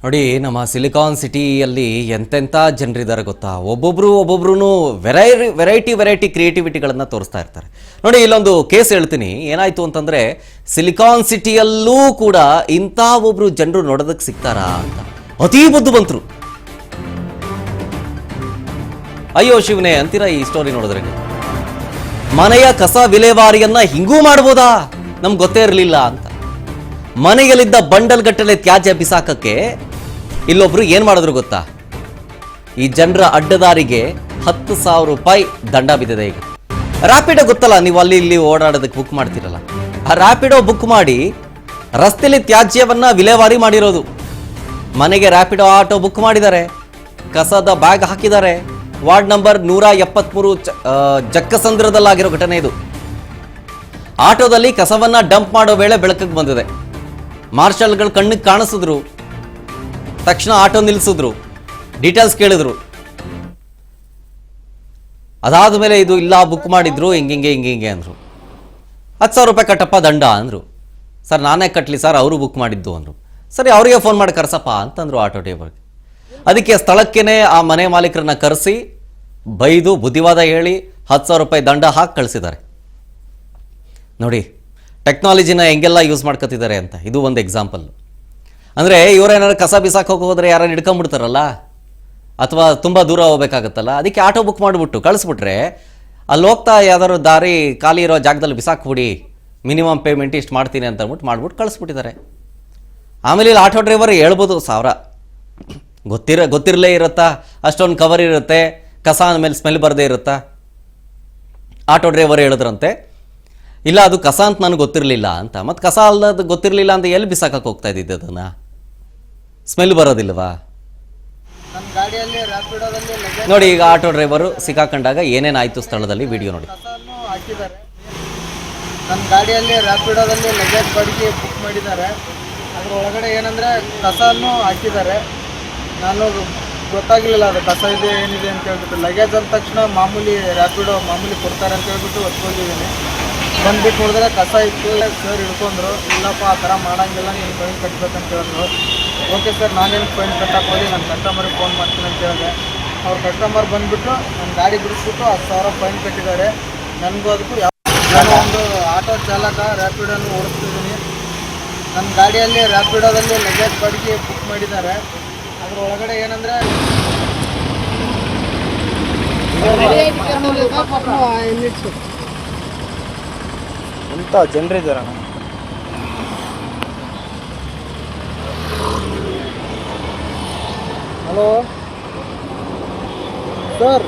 ನೋಡಿ, ನಮ್ಮ ಸಿಲಿಕಾನ್ ಸಿಟಿಯಲ್ಲಿ ಎಂತೆಂಥ ಜನರಿದ್ದಾರೆ ಗೊತ್ತಾ. ಒಬ್ಬೊಬ್ರು ವೆರೈಟಿ ಕ್ರಿಯೇಟಿವಿಟಿಗಳನ್ನು ತೋರಿಸ್ತಾ ಇರ್ತಾರೆ. ನೋಡಿ, ಇಲ್ಲೊಂದು ಕೇಸ್ ಹೇಳ್ತೀನಿ. ಏನಾಯ್ತು ಅಂತಂದ್ರೆ, ಸಿಲಿಕಾನ್ ಸಿಟಿಯಲ್ಲೂ ಕೂಡ ಇಂಥ ಒಬ್ರು ಜನರು ನೋಡೋದಕ್ಕೆ ಸಿಗ್ತಾರಾ ಅಂತ ಅತೀ ಬುದ್ಧಿವಂತರು. ಅಯ್ಯೋ ಶಿವನೇ ಅಂತೀರಾ ಈ ಸ್ಟೋರಿ ನೋಡಿದ್ರೆ. ಮನೆಯ ಕಸ ವಿಲೇವಾರಿಯನ್ನ ಹಿಂಗೂ ಮಾಡ್ಬೋದಾ, ನಮ್ಗೆ ಗೊತ್ತೇ ಇರಲಿಲ್ಲ ಅಂತ. ಮನೆಯಲ್ಲಿದ್ದ ಬಂಡಲ್ ಗಟ್ಟಲೆ ತ್ಯಾಜ್ಯ ಬಿಸಾಕಕ್ಕೆ ಇಲ್ಲೊಬ್ರು ಏನ್ ಮಾಡಿದ್ರು ಗೊತ್ತಾ, ಈ ಜನರ ಅಡ್ಡದಾರಿಗೆ 10,000 ರೂಪಾಯಿ ದಂಡ ಬಿದ್ದಿದೆ. ಈಗ ರ್ಯಾಪಿಡೋ ಗೊತ್ತಲ್ಲ, ನೀವು ಅಲ್ಲಿ ಇಲ್ಲಿ ಓಡಾಡೋದಕ್ಕೆ ಬುಕ್ ಮಾಡ್ತಿರಲ್ಲ, ಆ ರ್ಯಾಪಿಡೋ ಬುಕ್ ಮಾಡಿ ರಸ್ತೆಯಲ್ಲಿ ತ್ಯಾಜ್ಯವನ್ನ ವಿಲೇವಾರಿ ಮಾಡಿರೋದು. ಮನೆಗೆ ರ್ಯಾಪಿಡೋ ಆಟೋ ಬುಕ್ ಮಾಡಿದ್ದಾರೆ, ಕಸದ ಬ್ಯಾಗ್ ಹಾಕಿದ್ದಾರೆ. ವಾರ್ಡ್ ನಂಬರ್ 173 ಜಕ್ಕಸಂದ್ರದಲ್ಲಾಗಿರೋ ಘಟನೆ ಇದು. ಆಟೋದಲ್ಲಿ ಕಸವನ್ನ ಡಂಪ್ ಮಾಡೋ ವೇಳೆ ಬೆಳಕಿಗೆ ಬಂದಿದೆ. ಮಾರ್ಷಲ್ಗಳು ಕಣ್ಣಿಗೆ ಕಾಣಿಸಿದ್ರು, ತಕ್ಷಣ ಆಟೋ ನಿಲ್ಲಿಸಿದ್ರು, ಡೀಟೇಲ್ಸ್ ಕೇಳಿದ್ರು. ಅದಾದ ಮೇಲೆ ಇದು ಇಲ್ಲ ಬುಕ್ ಮಾಡಿದ್ರು, ಹಿಂಗೆ ಅಂದ್ರು. 10,000 ರೂಪಾಯಿ ಕಟ್ಟಪ್ಪ ದಂಡ ಅಂದ್ರು. ಸರ್ ನಾನೇ ಕಟ್ಟಲಿ ಸರ್, ಅವರು ಬುಕ್ ಮಾಡಿದ್ದು ಅಂದ್ರು. ಸರಿ ಅವರಿಗೆ ಫೋನ್ ಮಾಡಿ ಕರ್ಸಪ್ಪ ಅಂತಂದ್ರು ಆಟೋ ಡ್ರೈವರ್ಗೆ. ಅದಕ್ಕೆ ಸ್ಥಳಕ್ಕೇನೆ ಆ ಮನೆ ಮಾಲೀಕರನ್ನ ಕರೆಸಿ ಬೈದು ಬುದ್ಧಿವಾದ ಹೇಳಿ 10,000 ರೂಪಾಯಿ ದಂಡ ಹಾಕಿ ಕಳಿಸಿದ್ದಾರೆ. ನೋಡಿ ಟೆಕ್ನಾಲಜಿನ ಹೆಂಗೆಲ್ಲ ಯೂಸ್ ಮಾಡ್ಕೊತಿದ್ದಾರೆ ಅಂತ. ಇದು ಒಂದು ಎಕ್ಸಾಂಪಲ್. ಅಂದರೆ ಇವರೇನಾದ್ರು ಕಸ ಬಿಸಾಕೋಕೆ ಹೋದರೆ ಯಾರನ್ನ ಹಿಡ್ಕೊಂಡ್ಬಿಡ್ತಾರಲ್ಲ, ಅಥವಾ ತುಂಬ ದೂರ ಹೋಗ್ಬೇಕಾಗತ್ತಲ್ಲ, ಅದಕ್ಕೆ ಆಟೋ ಬುಕ್ ಮಾಡಿಬಿಟ್ಟು ಕಳಿಸ್ಬಿಟ್ರೆ ಅಲ್ಲಿ ಹೋಗ್ತಾ ಯಾವ್ದಾದ್ರು ದಾರಿ ಖಾಲಿ ಇರೋ ಜಾಗದಲ್ಲಿ ಬಿಸಾಕ್ಬಿಡಿ, ಮಿನಿಮಮ್ ಪೇಮೆಂಟ್ ಇಷ್ಟು ಮಾಡ್ತೀನಿ ಅಂತ ಅಂದ್ಬಿಟ್ಟು ಮಾಡ್ಬಿಟ್ಟು ಕಳಿಸ್ಬಿಟ್ಟಿದ್ದಾರೆ. ಆಮೇಲೆ ಇಲ್ಲಿ ಆಟೋ ಡ್ರೈವರ್ ಹೇಳ್ಬೋದು 1,000 ಗೊತ್ತಿರಲೇ ಇರುತ್ತಾ, ಅಷ್ಟೊಂದು ಕವರ್ ಇರುತ್ತೆ, ಕಸ ಅಂದಮೇಲೆ ಸ್ಮೆಲ್ ಬರದೇ ಇರುತ್ತಾ. ಆಟೋ ಡ್ರೈವರ್ ಹೇಳಿದ್ರಂತೆ, ಇಲ್ಲ ಅದು ಕಸ ಅಂತ ನನಗೆ ಗೊತ್ತಿರಲಿಲ್ಲ ಅಂತ. ಮತ್ತು ಕಸ ಅಲ್ಲದು ಗೊತ್ತಿರಲಿಲ್ಲ ಅಂತ ಎಲ್ಲಿ ಬಿಸಾಕಕ್ಕೆ ಹೋಗ್ತಾ ಇದ್ದಿದ್ದೆ, ಅದನ್ನು ಸ್ಮೆಲ್ ಬರೋದಿಲ್ವಾ? ನೋಡಿ ಈಗ ಆಟೋ ಡ್ರೈವರು ಸಿಕ್ಕಾಕೊಂಡಾಗ ಏನೇನಾಯಿತು ಸ್ಥಳದಲ್ಲಿ ವಿಡಿಯೋ ನೋಡಿ. ನನ್ನ ಗಾಡಿಯಲ್ಲಿ ರ್ಯಾಪಿಡೋದಲ್ಲಿ ಲಗೇಜ್ ಬಾಡಿಗೆ ಬುಕ್ ಮಾಡಿದ್ದಾರೆ. ಅದ್ರ ಒಳಗಡೆ ಏನಂದರೆ ಕಸನೂ ಹಾಕಿದ್ದಾರೆ. ನಾನು ಗೊತ್ತಾಗಲಿಲ್ಲ ಅದು ಕಸ ಇದೆ ಏನಿದೆ ಅಂತ ಹೇಳ್ಬಿಟ್ಟು. ಲಗೇಜ್ ಅಂದ ತಕ್ಷಣ ಮಾಮೂಲಿ ರ್ಯಾಪಿಡೋ ಮಾಮೂಲಿ ಕೊಡ್ತಾರೆ ಅಂತ ಹೇಳ್ಬಿಟ್ಟು ಹೊತ್ಕೊಂಡಿದ್ದೀನಿ. ಬಂದ್ಬಿಟ್ಟು ನೋಡಿದ್ರೆ ಕಸ ಇತ್ತು. ಸರ್ ಹಿಡ್ಕೊಂಡ್ರು, ಇಲ್ಲಪ್ಪ ಆ ಥರ ಮಾಡೋಂಗಿಲ್ಲ, ನೀನು ಫೈನ್ ಕಟ್ಟಬೇಕಂತ ಹೇಳಿದ್ರು. ಓಕೆ ಸರ್, ನಾನೇನು ಫೈನ್ ಕಟ್ಟಕ್ಕೆ ಹೋಗಿ ನನ್ನ ಕಸ್ಟಮರಿಗೆ ಫೋನ್ ಮಾಡ್ತೀನಿ ಅಂತ ಹೇಳಿದೆ. ಅವ್ರ ಕಸ್ಟಮರ್ ಬಂದುಬಿಟ್ಟು ನನ್ನ ಗಾಡಿ ಬಿಡಿಸ್ಬಿಟ್ಟು 10,000 ಫೈನ್ ಕಟ್ಟಿದ್ದಾರೆ. ನನಗೂ ಅದಕ್ಕೂ ನಾನು ಒಂದು ಆಟೋ ಚಾಲಕ, ರ್ಯಾಪಿಡೋನು ಓಡಿಸ್ತಿದ್ದೀನಿ. ನನ್ನ ಗಾಡಿಯಲ್ಲಿ ರ್ಯಾಪಿಡೋದಲ್ಲಿ ಲಗೇಜ್ ಬಾಡಿಗೆ ಬುಕ್ ಮಾಡಿದ್ದಾರೆ. ಅದ್ರ ಒಳಗಡೆ ಏನಂದರೆ ಎಂಥ ಜನರಿದ್ದಾರಣ್ಣ. Hello sir,